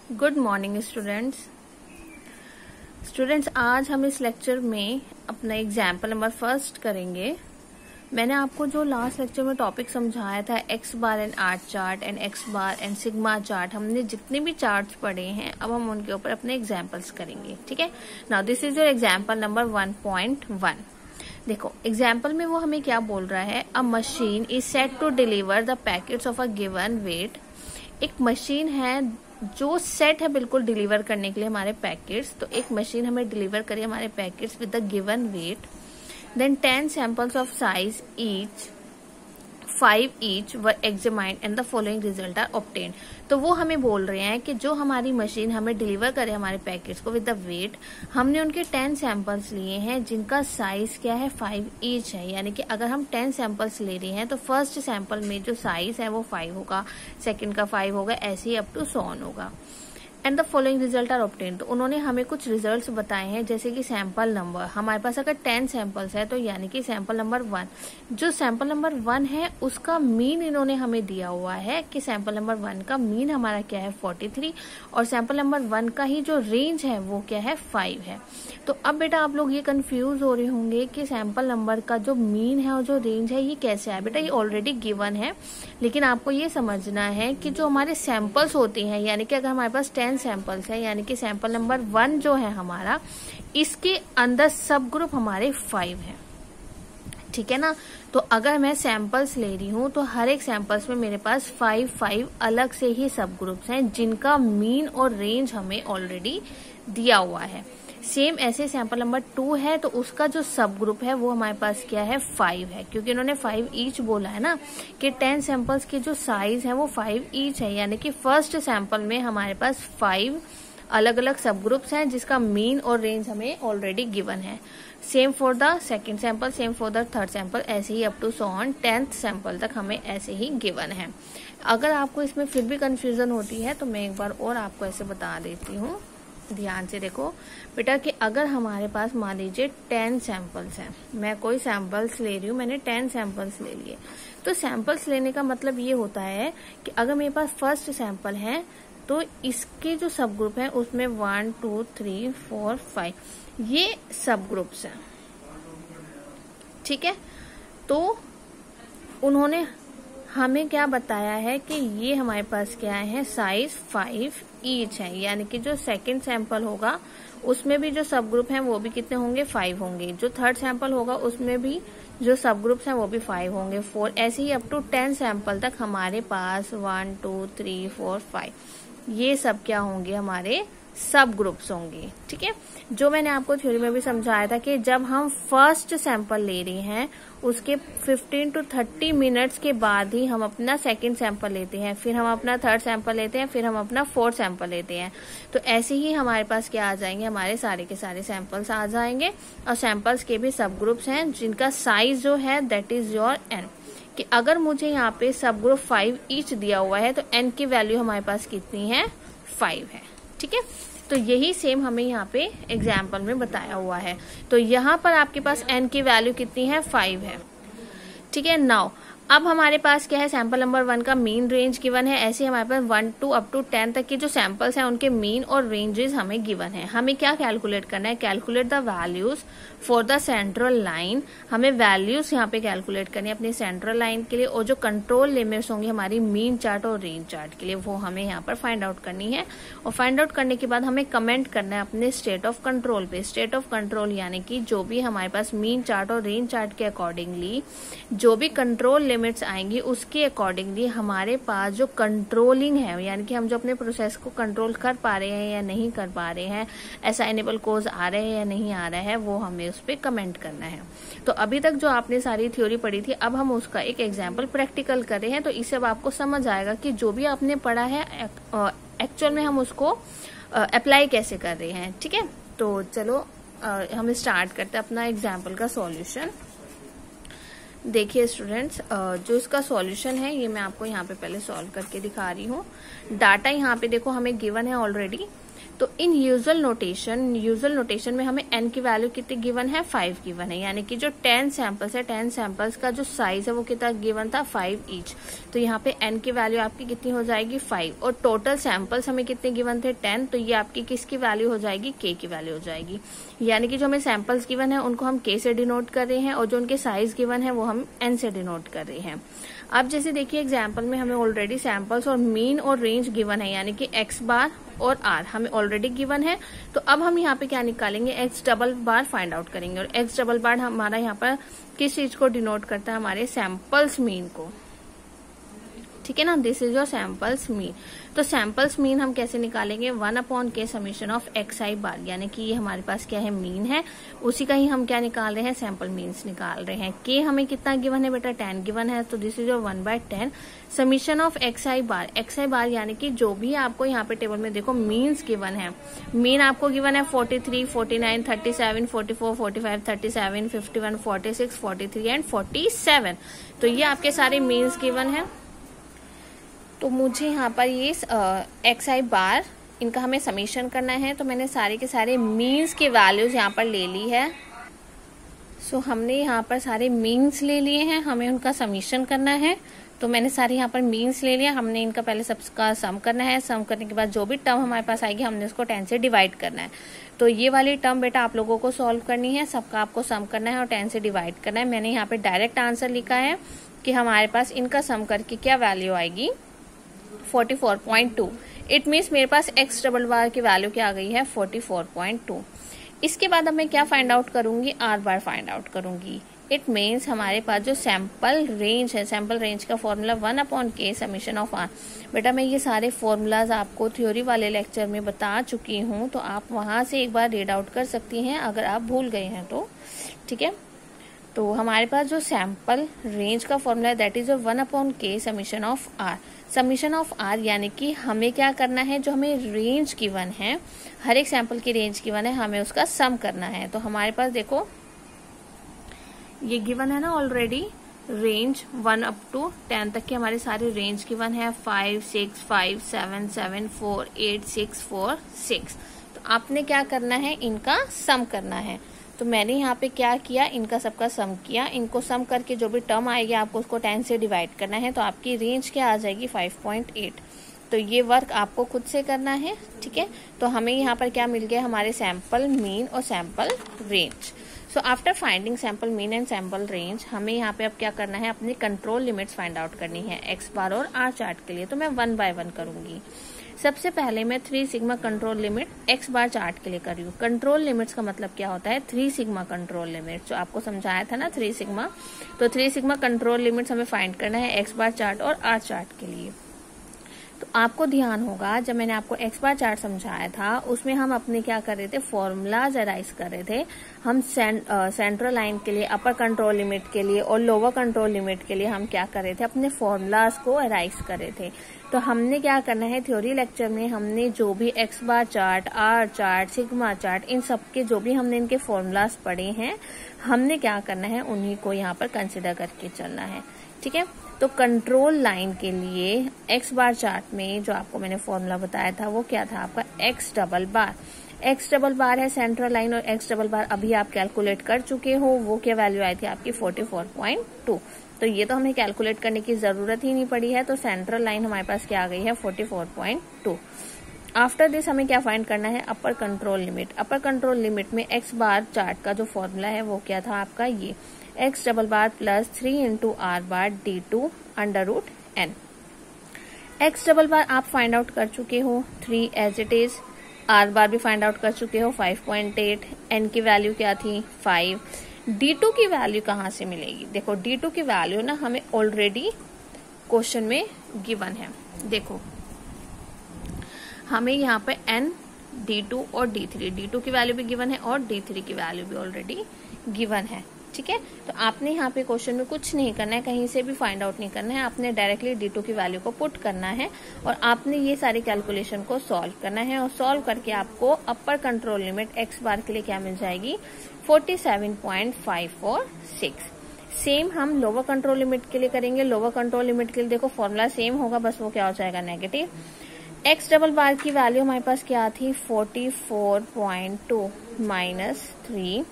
Good morning students, आज हम इस लेक्चर में अपना एग्जाम्पल नंबर फर्स्ट करेंगे। मैंने आपको जो लास्ट लेक्चर में टॉपिक समझाया था X bar and R chart and X bar and sigma chart, हमने जितने भी चार्ट्स पढ़े हैं अब हम उनके ऊपर अपने एग्जाम्पल्स करेंगे। ठीक है, now this is your example number 1.1। देखो एग्जाम्पल में वो हमें क्या बोल रहा है, a machine is set to deliver the packets of a given weight. एक मशीन है जो सेट है बिल्कुल डिलीवर करने के लिए हमारे पैकेट्स। तो एक मशीन हमें डिलीवर करे हमारे packets with the given weight, then 10 samples of size each 5 each were examined and the following result are obtained. तो वो हमें बोल रहे हैं कि जो हमारी मशीन हमें डिलीवर करे हमारे पैकेट्स को विद द वेट, हमने उनके 10 सैंपल्स लिए हैं जिनका साइज क्या है 5 ईच है। यानी कि अगर हम 10 सैंपल्स ले रहे हैं तो फर्स्ट सैंपल में जो साइज है वो 5 होगा, सेकंड का 5 होगा, ऐसे ही अप टू सो ऑन होगा। And the following result are obtained. तो उन्होंने हमें कुछ रिजल्ट्स बताए हैं, जैसे कि सैंपल नंबर हमारे पास अगर 10 सैंपल्स है तो यानी कि सैंपल नंबर 1, जो सैंपल नंबर 1 है उसका मीन इन्होंने हमें दिया हुआ है कि सैंपल नंबर 1 का मीन हमारा क्या है 43, और सैंपल नंबर 1 का ही जो रेंज है वो क्या है 5 है। तो अब बेटा आप लोग ये कंफ्यूज हो रहे होंगे कि सैंपल नंबर का जो मीन है और जो रेंज है ये कैसे है। बेटा ये ऑलरेडी गिवन है, लेकिन आपको ये समझना है कि जो हमारे सैंपल्स होते हैं, यानी कि अगर हमारे पास 10 सैंपल्स है, यानी कि सैंपल नंबर 1 जो है हमारा, इसके अंदर सब ग्रुप हमारे 5 है। ठीक है ना। तो अगर मैं सैंपल्स ले रही हूं तो हर एक सैंपल्स में मेरे पास 5 अलग से ही सब ग्रुप्स हैं जिनका मीन और रेंज हमें ऑलरेडी दिया हुआ है। सेम ऐसे सैंपल नंबर 2 है तो उसका जो सब ग्रुप है वो हमारे पास क्या है 5 है, क्योंकि इन्होंने 5 ईच बोला है ना कि 10 सैंपल्स की जो साइज है वो 5 ईच है। यानी कि फर्स्ट सैंपल में हमारे पास 5 अलग अलग सब ग्रुप्स हैं जिसका मीन और रेंज हमें ऑलरेडी गिवन है। Same for the second sample, same for the third sample, ऐसे ही up to so on 10th sample तक हमें ऐसे ही गिवन है। अगर आपको इसमें फिर भी कंफ्यूजन होती है तो मैं एक बार और आपको ऐसे बता देती हूँ, ध्यान से देखो बेटा कि अगर हमारे पास मान लीजिए 10 सैंपल्स हैं, मैं कोई सैंपल्स ले रही हूँ, मैंने 10 सैंपल्स ले लिए। तो सैंपल्स लेने का मतलब ये होता है कि अगर मेरे पास फर्स्ट सैंपल है तो इसके जो सब ग्रुप है उसमें 1 2 3 4 5 ये सब ग्रुप्स हैं। ठीक है, तो उन्होंने हमें क्या बताया है कि ये हमारे पास क्या है साइज 5 ईच है। यानी कि जो सेकंड सैंपल होगा उसमें भी जो सब ग्रुप हैं वो भी कितने होंगे 5 होंगे, जो थर्ड सैंपल होगा उसमें भी जो सब ग्रुप्स हैं वो भी 5 होंगे, 4, ऐसे ही अप टू 10 सैंपल तक हमारे पास 1 2 3 4 5 ये सब क्या होंगे हमारे सब ग्रुप्स होंगे। ठीक है, जो मैंने आपको थ्योरी में भी समझाया था कि जब हम फर्स्ट सैंपल ले रहे हैं उसके 15 to 30 मिनट्स के बाद ही हम अपना सेकंड सैंपल लेते हैं, फिर हम अपना थर्ड सैंपल लेते हैं, फिर हम अपना फोर्थ सैंपल लेते हैं। तो ऐसे ही हमारे पास क्या आ जाएंगे, हमारे सारे के सारे सैंपल्स आ जाएंगे, और सैंपल्स के भी सब ग्रुप्स हैं जिनका साइज जो है दैट इज योर एन। कि अगर मुझे यहाँ पे सब ग्रुप 5 ईच दिया हुआ है तो एन की वैल्यू हमारे पास कितनी है 5 है। ठीक है, तो यही सेम हमें यहाँ पे एग्जाम्पल में बताया हुआ है। तो यहाँ पर आपके पास एन की वैल्यू कितनी है 5 है। ठीक है, नाउ अब हमारे पास क्या है सैंपल नंबर 1 का मीन रेंज गिवन है, ऐसे हमारे पास 1 to अप टू 10 तक के जो सैंपल्स हैं उनके मीन और रेंजेस हमें गिवन है। हमें क्या कैलकुलेट करना है, calculate the values for the central line. हमें वैल्यूज यहाँ पे कैलकुलेट करनी है अपनी सेंट्रल लाइन के लिए, और जो कंट्रोल लिमिट्स होंगी हमारी मीन चार्ट और रेंज चार्ट के लिए वो हमें यहाँ पर फाइंड आउट करनी है। और फाइंड आउट करने के बाद हमें कमेंट करना है अपने स्टेट ऑफ कंट्रोल पे। स्टेट ऑफ कंट्रोल यानी कि जो भी हमारे पास मीन चार्ट और रेंज चार्ट के अकॉर्डिंगली जो भी कंट्रोल लिमिट्स आएंगी उसके अकॉर्डिंगली हमारे पास जो कंट्रोलिंग है, यानी कि हम जो अपने प्रोसेस को कंट्रोल कर पा रहे हैं या नहीं कर पा रहे हैं, असाइनेबल कोज आ रहे हैं या नहीं आ रहा है, वो हमें उस पर कमेंट करना है। तो अभी तक जो आपने सारी थ्योरी पढ़ी थी अब हम उसका एक एग्जाम्पल प्रैक्टिकल कर रहे हैं, तो इससे अब आपको समझ आएगा कि जो भी आपने पढ़ा है एक्चुअल में हम उसको अप्लाई कैसे कर रहे हैं। ठीक है, तो चलो हम स्टार्ट करते हैं अपना एग्जाम्पल का सॉल्यूशन। देखिए स्टूडेंट्स, जो इसका सॉल्यूशन है ये मैं आपको यहाँ पे पहले सॉल्व करके दिखा रही हूँ। डाटा यहाँ पे देखो हमें गिवन है ऑलरेडी तो इन यूजुअल नोटेशन में हमें n की वैल्यू कितनी गिवन है, 5 गिवन है, यानी कि जो 10 सैंपल्स है 10 सैंपल्स का जो साइज है वो कितना गिवन था, 5 ईच। तो यहाँ पे n की वैल्यू आपकी कितनी हो जाएगी, 5, और टोटल सैंपल्स हमें कितने गिवन थे, 10, तो ये आपकी किसकी वैल्यू हो जाएगी, k की वैल्यू हो जाएगी। यानी कि जो हमें सैंपल्स गिवन है उनको हम k से डिनोट कर रहे हैं और जो उनके साइज गिवन है वो हम n से डिनोट कर रहे हैं। अब जैसे देखिए एग्जाम्पल में हमें ऑलरेडी सैंपल्स और मीन और रेंज गिवन है, यानी कि x बार और r हमें ऑलरेडी गिवन है। तो अब हम यहाँ पे क्या निकालेंगे, x डबल बार फाइंड आउट करेंगे, और x डबल बार हमारा यहाँ पर किस चीज को डिनोट करता है, हमारे सैंपल्स मीन को, ठीक है ना। This is your samples mean. तो सैंपल्स मीन हम कैसे निकालेंगे, 1/k समीशन ऑफ xi बार, यानी कि ये हमारे पास क्या है, मीन है, उसी का ही हम क्या निकाल रहे हैं, सैंपल मीन्स निकाल रहे हैं। k हमें कितना गिवन है बेटा, 10 गिवन है, तो this is your 1/10 summation of xi बार, यानी कि जो भी आपको यहाँ पे टेबल में देखो मीन्स गिवन है, मीन आपको गिवन है 43, 49, 37, 44, 45, 37, 51, 46, 43 एंड 47। तो ये आपके सारे मीन्स गिवन है। तो मुझे यहाँ पर ये xi बार इनका हमें समीशन करना है, तो मैंने सारे के सारे मीन्स की वैल्यूज यहाँ पर ले ली है। सो हमने यहाँ पर सारे मीन्स ले लिए हैं, हमें उनका समीशन करना है। तो मैंने सारे यहाँ पर मीन्स ले लिया, हमने इनका पहले सबका सम करना है, सम करने के बाद जो भी टर्म हमारे पास आएगी हमने उसको 10 से डिवाइड करना है। तो ये वाली टर्म बेटा आप लोगों को सॉल्व करनी है, सबका आपको सम करना है और 10 से डिवाइड करना है। मैंने यहाँ पे डायरेक्ट आंसर लिखा है कि हमारे पास इनका सम करके क्या वैल्यू आएगी, 44.2। इट मीन्स मेरे पास x डबल बार की वैल्यू क्या आ गई है, 44.2। इसके बाद अब मैं क्या फाइंड आउट करूंगी, r बार फाइंड आउट करूंगी। इट मीन्स हमारे पास जो सैंपल रेंज है, सैंपल रेंज का formula 1/k summation of r। बेटा मैं ये सारे फॉर्मूलाज आपको थ्योरी वाले लेक्चर में बता चुकी हूँ, तो आप वहां से एक बार रीड आउट कर सकती हैं अगर आप भूल गए हैं तो, ठीक है। तो हमारे पास जो सैंपल रेंज का फॉर्मूला है that is 1/k summation of r। Summation of r यानी कि हमें क्या करना है, जो हमें रेंज गिवन है, हर एक सैंपल की रेंज गिवन है, हमें उसका सम करना है। तो हमारे पास देखो ये गिवन है ना ऑलरेडी, रेंज 1 अप टू 10 तक की हमारे सारे रेंज गिवन है, 5, 6, 5, 7, 7, 4, 8, 6, 4, 6। तो आपने क्या करना है, इनका सम करना है। तो मैंने यहाँ पे क्या किया, इनका सबका सम किया, इनको सम करके जो भी टर्म आएगी आपको उसको 10 से डिवाइड करना है, तो आपकी रेंज क्या आ जाएगी, 5.8। तो ये वर्क आपको खुद से करना है, ठीक है। तो हमें यहाँ पर क्या मिल गया, हमारे सैंपल मीन और sample range. So after finding sample mean and sample range, हमें यहाँ पे अब क्या करना है, अपनी कंट्रोल लिमिट्स फाइंड आउट करनी है x बार और r चार्ट के लिए। तो मैं 1 बाय 1 करूंगी। सबसे पहले मैं 3 sigma control limit x bar chart के लिए कर रही हूँ। कंट्रोल लिमिट्स का मतलब क्या होता है, 3 सिग्मा कंट्रोल लिमिट, जो आपको समझाया था ना 3 सिग्मा। तो 3 सिग्मा कंट्रोल लिमिट्स हमें फाइंड करना है x बार चार्ट और r चार्ट के लिए। तो आपको ध्यान होगा जब मैंने आपको x बार चार्ट समझाया था उसमें हम अपने क्या कर रहे थे, फॉर्मूलाज अराइज कर रहे थे। हम सेंट्रल लाइन के लिए, अपर कंट्रोल लिमिट के लिए और लोअर कंट्रोल लिमिट के लिए हम क्या कर रहे थे, अपने फॉर्मूलाज को अराइज कर रहे थे। तो हमने क्या करना है, थ्योरी लेक्चर में हमने जो भी x bar chart, r chart, sigma chart, इन सबके जो भी हमने इनके फॉर्मूलाज पढ़े हैं, हमने क्या करना है, उन्हीं को यहाँ पर कंसिडर करके चलना है, ठीक है। तो कंट्रोल लाइन के लिए x बार चार्ट में जो आपको मैंने फॉर्मूला बताया था वो क्या था, आपका x डबल बार। x डबल बार है सेंट्रल लाइन, और x डबल बार अभी आप कैलकुलेट कर चुके हो, वो क्या वैल्यू आई थी आपकी 44.2। तो ये तो हमें कैलकुलेट करने की जरूरत ही नहीं पड़ी है। तो सेंट्रल लाइन हमारे पास क्या आ गई है, 44.2। आफ्टर दिस हमें क्या फाइंड करना है, अपर कंट्रोल लिमिट। अपर कंट्रोल लिमिट में x बार चार्ट का जो फॉर्मूला है वो क्या था आपका, ये x double bar plus 3 into r bar d2 under root n। x double bar आप फाइंड आउट कर चुके हो 3 as it is, r bar भी फाइंड आउट कर चुके हो 5.8, n की वैल्यू क्या थी 5। d2 की वैल्यू कहाँ से मिलेगी, देखो d2 की वैल्यू ना हमें ऑलरेडी क्वेश्चन में गिवन है। देखो हमें यहाँ पे n, d2 और d2 की वैल्यू भी गिवन है और d3 की वैल्यू भी ऑलरेडी गिवन है, ठीक है। तो आपने यहाँ पे क्वेश्चन में कुछ नहीं करना है, कहीं से भी फाइंड आउट नहीं करना है, आपने डायरेक्टली d2 की वैल्यू को पुट करना है और आपने ये सारी कैलकुलेशन को सॉल्व करना है। और सॉल्व करके आपको अपर कंट्रोल लिमिट x बार के लिए क्या मिल जाएगी, 47.546। सेम हम लोअर कंट्रोल लिमिट के लिए करेंगे। लोअर कंट्रोल लिमिट के लिए देखो फॉर्मूला सेम होगा, बस वो क्या हो जाएगा, नेगेटिव एक्स डबल बार की वैल्यू हमारे पास क्या थी 44.2 माइनस 3,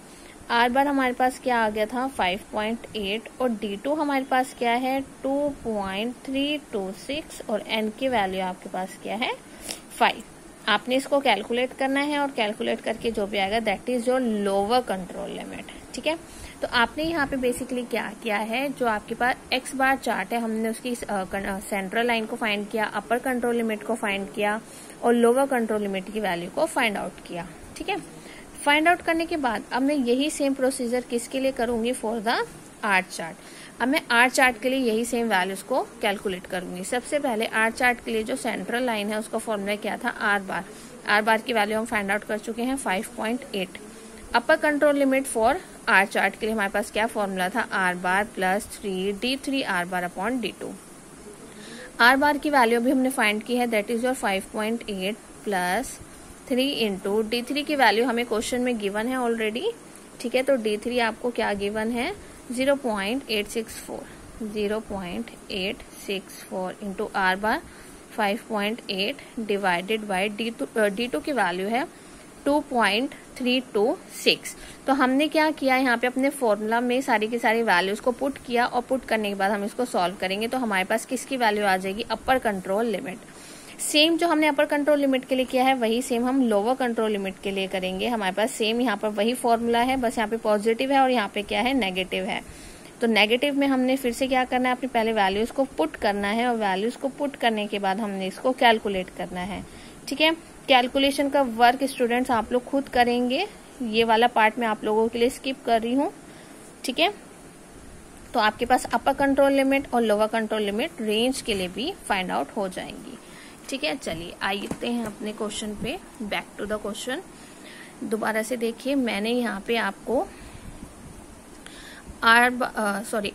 आर बार हमारे पास क्या आ गया था 5.8 और D2 हमारे पास क्या है 2.326 और n की वैल्यू आपके पास क्या है 5। आपने इसको कैलकुलेट करना है और कैलकुलेट करके जो भी आएगा that is your lower control limit. ठीक है, तो आपने यहाँ पे बेसिकली क्या किया है, जो आपके पास एक्स बार चार्ट है हमने उसकी सेंट्रल लाइन को फाइंड किया, अपर कंट्रोल लिमिट को फाइंड किया और लोअर कंट्रोल लिमिट की वैल्यू को फाइंड आउट किया। ठीक है, फाइंड आउट करने के बाद अब मैं यही सेम प्रोसीजर किसके लिए करूंगी फॉर द आर चार्ट। अब मैं आर चार्ट के लिए यही सेम वैल्यूज को कैलकुलेट करूंगी। सबसे पहले आर चार्ट के लिए जो सेंट्रल लाइन है उसका फॉर्मूला क्या था आर बार। आर बार की वैल्यू हम फाइंड आउट कर चुके हैं 5.8। Upper control limit for R chart के लिए हमारे पास क्या फॉर्मूला था R bar plus 3D3 R bar upon D2। R bar की वैल्यू भी हमने फाइंड की है that is your 5.8 plus 3 into D3 की वैल्यू हमें क्वेश्चन में गिवन है ऑलरेडी। ठीक है, तो D3 आपको क्या गिवन है 0.864 into are bar 5.8 divided by D2 की वैल्यू है 2.326। तो हमने क्या किया यहाँ पे अपने फॉर्मूला में सारी की सारी वैल्यूज को पुट किया और पुट करने के बाद हम इसको सॉल्व करेंगे तो हमारे पास किसकी वैल्यू आ जाएगी अपर कंट्रोल लिमिट। सेम जो हमने अपर कंट्रोल लिमिट के लिए किया है वही सेम हम लोअर कंट्रोल लिमिट के लिए करेंगे। हमारे पास सेम यहाँ पर वही फॉर्मूला है, बस यहाँ पे पॉजिटिव है और यहाँ पे क्या है नेगेटिव है। तो नेगेटिव में हमने फिर से क्या करना है, अपनी पहले वैल्यूज को पुट करना है और वैल्यूज को पुट करने के बाद हमने इसको कैलकुलेट करना है। ठीक है, कैलकुलेशन का वर्क स्टूडेंट्स आप लोग खुद करेंगे, ये वाला पार्ट मैं आप लोगों के लिए स्किप कर रही हूँ। ठीक है, तो आपके पास अपर कंट्रोल लिमिट और लोअर कंट्रोल लिमिट रेंज के लिए भी फाइंड आउट हो जाएंगी। ठीक है, चलिए आते हैं अपने क्वेश्चन पे, बैक टू द क्वेश्चन। दोबारा से देखिए, मैंने यहाँ पे आपको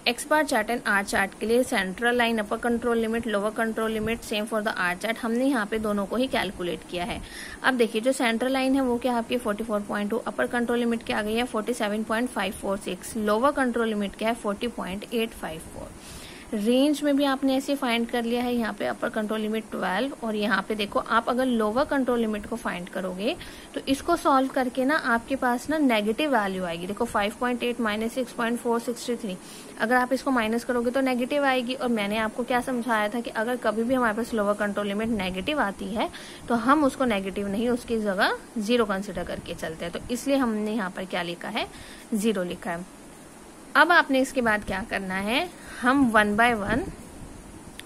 X bar chart and R chart के लिए central line, upper control limit, lower control limit same for the R chart हमने यहाँ पे दोनों को ही कैलकुलेट किया है। अब देखिए जो सेंट्रल लाइन है वो क्या आपकी 44.2, अपर कंट्रोल लिमिट क्या आ गई है 47.546, लोअर कंट्रोल लिमिट क्या है 40.854। रेंज में भी आपने ऐसे फाइंड कर लिया है, यहाँ पे अपर कंट्रोल लिमिट 12 और यहाँ पे देखो आप अगर लोअर कंट्रोल लिमिट को फाइंड करोगे तो इसको सॉल्व करके ना आपके पास ना नेगेटिव वैल्यू आएगी। देखो 5.8 माइनस 6.463, अगर आप इसको माइनस करोगे तो नेगेटिव आएगी। और मैंने आपको क्या समझाया था कि अगर कभी भी हमारे पास लोअर कंट्रोल लिमिट नेगेटिव आती है तो हम उसको नेगेटिव नहीं, उसकी जगह 0 कंसिडर करके चलते हैं। तो इसलिए हमने यहाँ पर क्या लिखा है 0 लिखा है। अब आपने इसके बाद क्या करना है, हम 1 बाय 1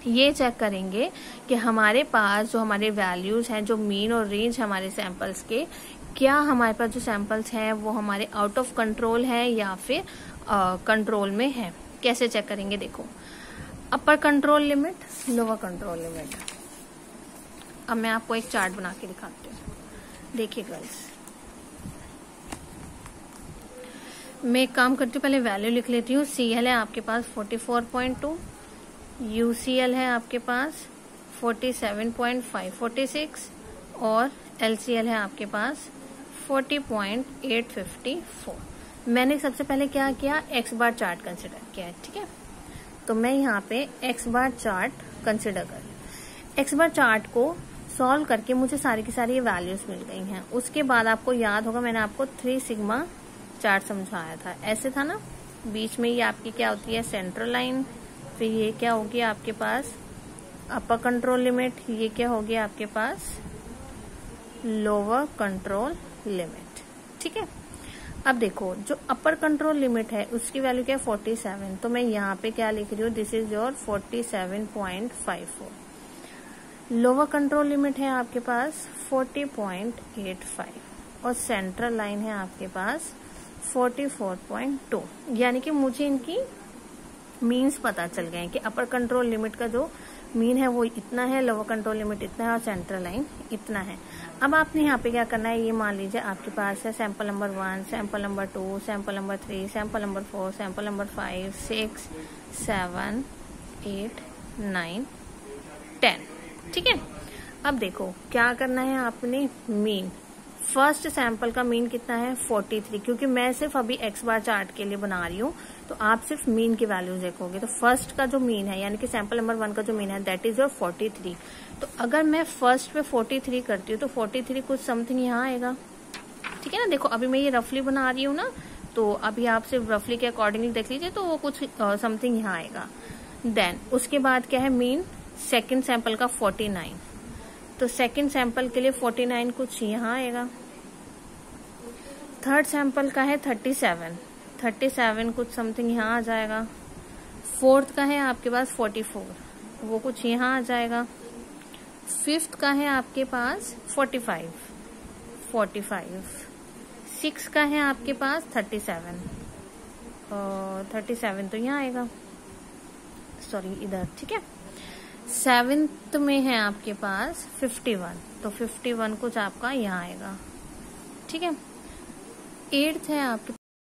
ये चेक करेंगे कि हमारे पास जो हमारे वैल्यूज हैं, जो मीन और रेंज हमारे सैंपल्स के, क्या हमारे पास जो सैंपल्स हैं वो हमारे आउट ऑफ कंट्रोल है या फिर कंट्रोल में है। कैसे चेक करेंगे, देखो अपर control limit, lower control limit. अब मैं आपको एक चार्ट बना के दिखाती हूँ। देखिए गर्ल्स, मैं एक काम करती हूँ, पहले वैल्यू लिख लेती हूँ। CL है आपके पास 44.2, UCL है आपके पास 47.546 और LCL है आपके पास 40.854। मैंने सबसे पहले क्या किया, एक्स बार चार्ट कंसिडर किया है। ठीक है, तो मैं यहाँ पे एक्स बार चार्ट कंसिडर कर लूँ। एक्स बार चार्ट को सॉल्व करके मुझे सारी की सारी वैल्यूज मिल गई हैं। उसके बाद आपको याद होगा मैंने आपको 3 सिग्मा चार्ट समझाया था, ऐसे था ना। बीच में ये आपकी क्या होती है सेंट्रल लाइन, फिर ये क्या होगी आपके पास अपर कंट्रोल लिमिट, ये क्या होगी आपके पास लोअर कंट्रोल लिमिट। ठीक है, अब देखो जो अपर कंट्रोल लिमिट है उसकी वैल्यू क्या है 47, तो मैं यहाँ पे क्या लिख रही हूँ, this is your 47.54। Lower control limit है आपके पास 40.85 और सेंट्रल लाइन है आपके पास 44.2। यानी कि मुझे इनकी मीन्स पता चल गए हैं कि अपर कंट्रोल लिमिट का जो मीन है वो इतना है, लोअर कंट्रोल लिमिट इतना है और सेंट्रल लाइन इतना है। अब आपने यहाँ पे क्या करना है, ये मान लीजिए आपके पास है sample number 1, sample number 2, sample number 3, sample number 4, sample number 5, 6, 7, 8, 9, 10। ठीक है, अब देखो क्या करना है आपने, मीन फर्स्ट सैंपल का मीन कितना है 43, क्योंकि मैं सिर्फ अभी एक्स बार चार्ट के लिए बना रही हूँ तो आप सिर्फ मीन की वैल्यूज देखोगे। तो फर्स्ट का जो मीन है यानी कि सैंपल नंबर 1 का जो मीन है दैट इज योर 43। तो अगर मैं फर्स्ट पे 43 करती हूँ तो 43 कुछ समथिंग यहाँ आएगा, ठीक है ना। देखो अभी मैं ये रफली बना रही हूँ ना, तो अभी आप सिर्फ रफली के अकॉर्डिंगली देख लीजिए, तो वो कुछ समथिंग यहाँ आएगा। देन उसके बाद क्या है मीन सेकंड सैंपल का 49, तो सेकंड सैंपल के लिए 49 कुछ यहाँ आएगा। थर्ड सैंपल का है 37 कुछ समथिंग यहाँ आ जाएगा। फोर्थ का है आपके पास 44, वो कुछ यहाँ आ जाएगा। फिफ्थ का है आपके पास 45, 6 का है आपके पास 37, और 37 तो यहाँ आएगा, सॉरी इधर, ठीक है। सेवेंथ में है आपके पास 51, तो 51 कुछ आपका यहाँ आएगा, ठीक है। एट्थ है आपके